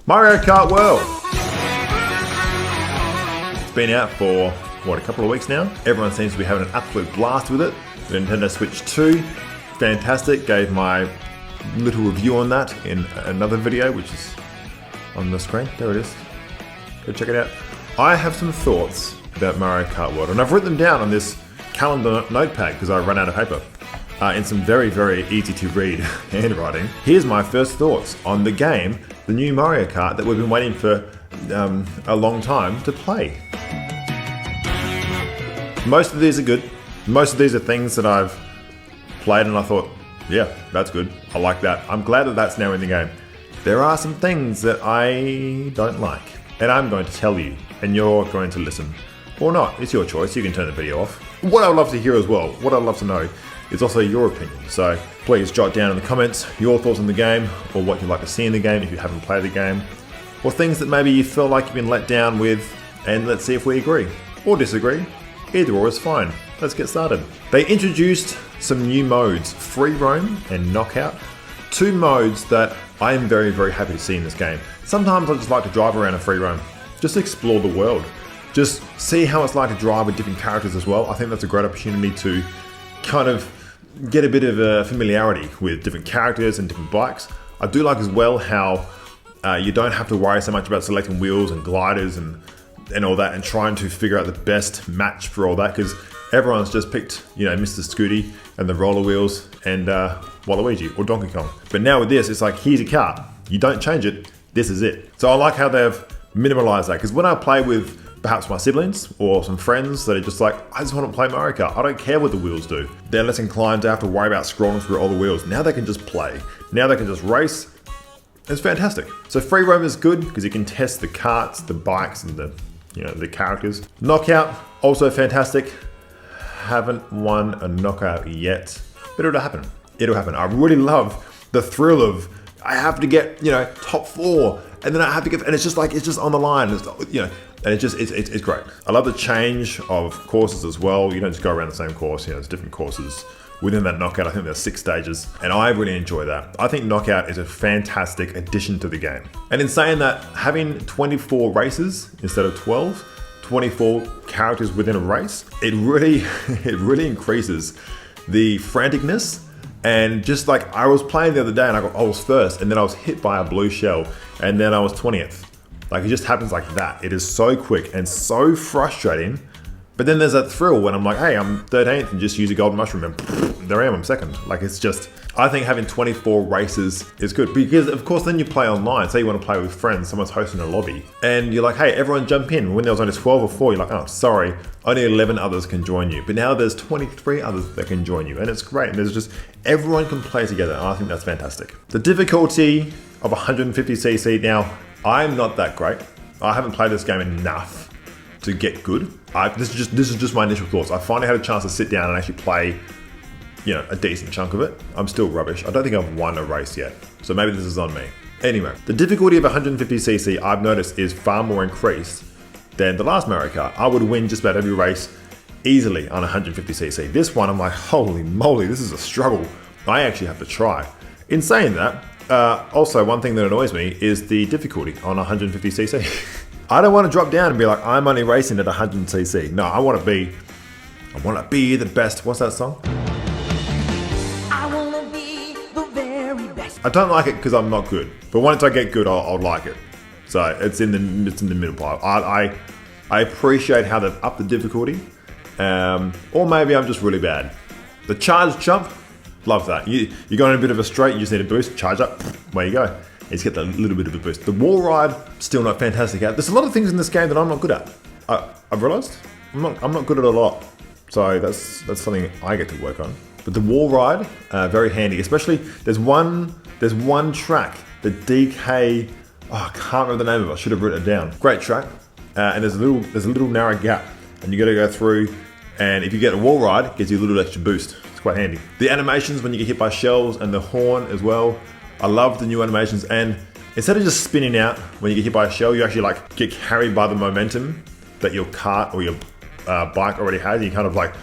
Mario Kart World. It's been out for, what, a couple of weeks now? Everyone seems to be having an absolute blast with it. The Nintendo Switch 2, fantastic. Gave my little review on that in another video, which is on the screen. There it is. Go check it out. I have some thoughts about Mario Kart World, and I've written them down on this calendar notepad because I ran out of paper. In some very, very easy to read handwriting. Here's my first thoughts on the game, the new Mario Kart that we've been waiting for a long time to play. Most of these are good. Most of these are things that I've played and I thought, yeah, that's good. I like that. I'm glad that that's now in the game. There are some things that I don't like, and I'm going to tell you, and you're going to listen. Or not, it's your choice, you can turn the video off. What I'd love to hear as well, what I'd love to know, is also your opinion. So please jot down in the comments your thoughts on the game, or what you'd like to see in the game if you haven't played the game, or things that maybe you feel like you've been let down with, and let's see if we agree, or disagree. Either or is fine. Let's get started. They introduced some new modes, Free Roam and Knockout. Two modes that I am very, very happy to see in this game. Sometimes I just like to drive around a Free Roam, just explore the world. Just see how it's like to drive with different characters as well. I think that's a great opportunity to kind of get a bit of a familiarity with different characters and different bikes. I do like as well how you don't have to worry so much about selecting wheels and gliders and all that and trying to figure out the best match for all that, because everyone's just picked, you know, Mr. Scooty and the roller wheels and Waluigi or Donkey Kong. But now with this, it's like, here's a car. You don't change it. This is it. So I like how they've minimalized that, because when I play with perhaps my siblings or some friends that are just like, I just want to play Mario Kart. I don't care what the wheels do. They're less inclined to have to worry about scrolling through all the wheels. Now they can just play. Now they can just race. It's fantastic. So Free Roam is good because you can test the karts, the bikes, and the characters. Knockout, also fantastic. Haven't won a knockout yet, but it'll happen. It'll happen. I really love the thrill of, I have to get, top 4, and then I have to get, and it's just on the line. And it's great. I love the change of courses as well. You don't just go around the same course, there's different courses within that knockout. I think there's 6 stages, and I really enjoy that. I think knockout is a fantastic addition to the game. And in saying that, having 24 races instead of 12, 24 characters within a race, it really increases the franticness. And just like I was playing the other day and I was first, and then I was hit by a blue shell, and then I was 20th. Like, it just happens like that. It is so quick and so frustrating. But then there's that thrill when I'm like, hey, I'm 13th and just use a golden mushroom and there I am, I'm second. Like, it's just, I think having 24 races is good, because of course then you play online. Say you want to play with friends, someone's hosting a lobby, and you're like, hey, everyone jump in. When there was only 12 or 4, you're like, oh, sorry, only 11 others can join you. But now there's 23 others that can join you, and it's great. And there's just, everyone can play together, and I think that's fantastic. The difficulty of 150cc, now, I'm not that great. I haven't played this game enough to get good. This is just my initial thoughts. I finally had a chance to sit down and actually play, a decent chunk of it. I'm still rubbish. I don't think I've won a race yet, so maybe this is on me. Anyway, the difficulty of 150cc I've noticed is far more increased than the last Mario Kart. I would win just about every race easily on 150cc. This one, I'm like, holy moly, this is a struggle. I actually have to try. In saying that, also, one thing that annoys me is the difficulty on 150cc. I don't want to drop down and be like, I'm only racing at 100cc. No, I want to be the best. What's that song? I want to be the very best. I don't like it because I'm not good, but once I get good, I'll like it. So it's in the middle part. I appreciate how they've upped the difficulty, or maybe I'm just really bad. The charge jump. Love that. You're going in a bit of a straight, you just need a boost, charge up, where you go. You just get that little bit of a boost. The wall ride, still not fantastic at. There's a lot of things in this game that I'm not good at. I've realized I'm not good at a lot. So that's something I get to work on. But the wall ride, very handy. Especially there's one track, the DK. Oh, I can't remember the name of it. I should have written it down. Great track, and there's a little narrow gap, and you got to go through. And if you get a wall ride, it gives you a little extra boost. It's quite handy. The animations when you get hit by shells and the horn as well. I love the new animations, and instead of just spinning out when you get hit by a shell, you actually like get carried by the momentum that your kart or your bike already has. You kind of like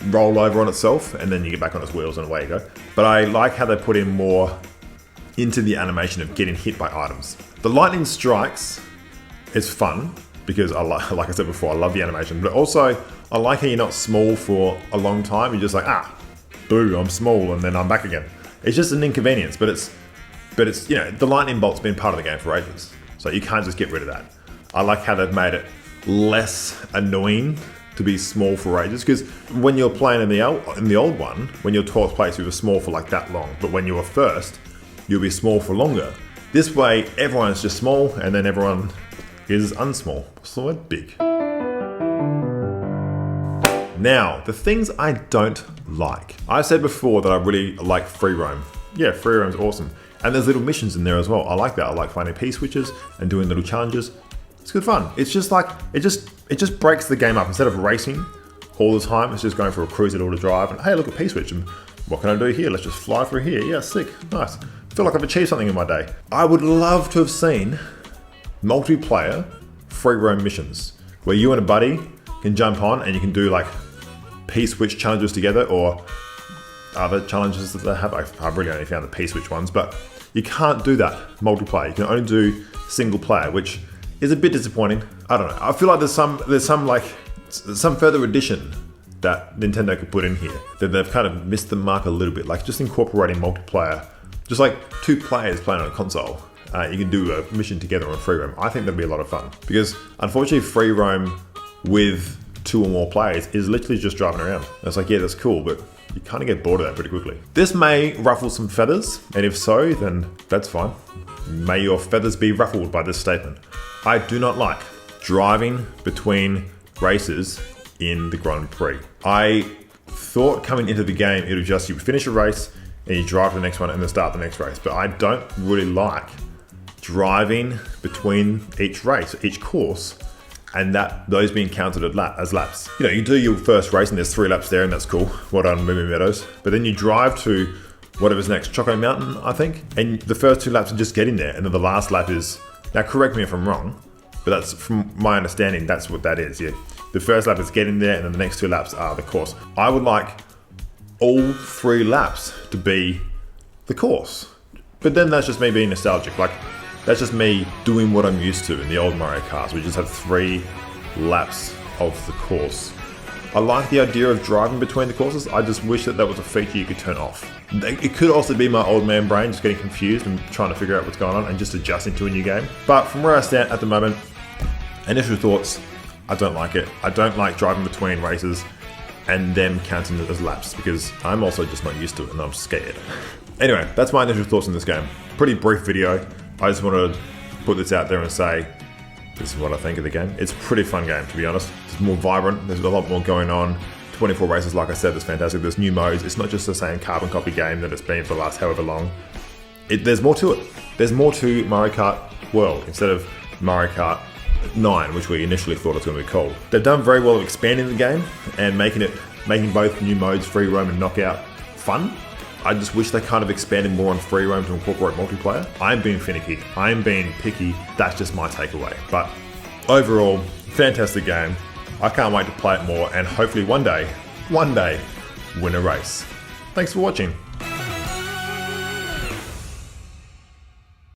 roll over on itself, and then you get back on its wheels and away you go. But I like how they put in more into the animation of getting hit by items. The lightning strikes is fun because like I said before, I love the animation, but also I like how you're not small for a long time. You're just like, boo, I'm small, and then I'm back again. It's just an inconvenience, but it's you know, the lightning bolt's been part of the game for ages, so you can't just get rid of that. I like how they've made it less annoying to be small for ages, because when you're playing in the old one, when you're 12th place, you were small for like that long, but when you were first, you'll be small for longer. This way, everyone's just small, and then everyone is unsmall. What's the word? Big. Now, the things I don't like. I said before that I really like free roam. Yeah, free roam's awesome. And there's little missions in there as well. I like that. I like finding P-switches and doing little challenges. It's good fun. It's just like, it just breaks the game up. Instead of racing all the time, it's just going for a cruise to drive. And hey, look at P-switch. And what can I do here? Let's just fly through here. Yeah, sick. Nice. I feel like I've achieved something in my day. I would love to have seen multiplayer free roam missions where you and a buddy can jump on and you can do like P-switch challenges together, or other challenges that they have. I've really only found the P-switch ones, but you can't do that multiplayer. You can only do single player, which is a bit disappointing. I don't know. I feel like there's some further addition that Nintendo could put in here that they've kind of missed the mark a little bit. Like just incorporating multiplayer, just like 2 players playing on a console. You can do a mission together on free roam. I think that'd be a lot of fun, because unfortunately free roam with 2 or more players is literally just driving around. And it's like, yeah, that's cool, but you kind of get bored of that pretty quickly. This may ruffle some feathers, and if so, then that's fine. May your feathers be ruffled by this statement. I do not like driving between races in the Grand Prix. I thought coming into the game, it was just you finish a race and you drive to the next one and then start the next race. But I don't really like driving between each race, each course, and those being counted as laps. You know, you do your first race and there's 3 laps there, and that's cool. Well done, Moo Meadows. But then you drive to whatever's next, Choco Mountain, I think, and the first 2 laps are just getting there, and then the last lap is, now correct me if I'm wrong, but that's from my understanding, that's what that is, yeah. The first lap is getting there, and then the next 2 laps are the course. I would like all 3 laps to be the course. But then that's just me being nostalgic. Like, that's just me doing what I'm used to in the old Mario Kart. We just have 3 laps of the course. I like the idea of driving between the courses. I just wish that was a feature you could turn off. It could also be my old man brain just getting confused and trying to figure out what's going on and just adjusting to a new game. But from where I stand at the moment, initial thoughts, I don't like it. I don't like driving between races and them counting it as laps, because I'm also just not used to it and I'm scared. Anyway, that's my initial thoughts on this game. Pretty brief video. I just wanted to put this out there and say, this is what I think of the game. It's a pretty fun game, to be honest. It's more vibrant, there's a lot more going on. 24 races, like I said, that's fantastic. There's new modes. It's not just the same carbon copy game that it's been for the last however long. There's more to it. There's more to Mario Kart World instead of Mario Kart 9, which we initially thought it was going to be called. They've done very well of expanding the game and making both new modes, free roam and knockout, fun. I just wish they kind of expanded more on free roam to incorporate multiplayer. I'm being finicky. I'm being picky. That's just my takeaway. But overall, fantastic game. I can't wait to play it more and hopefully one day, win a race. Thanks for watching.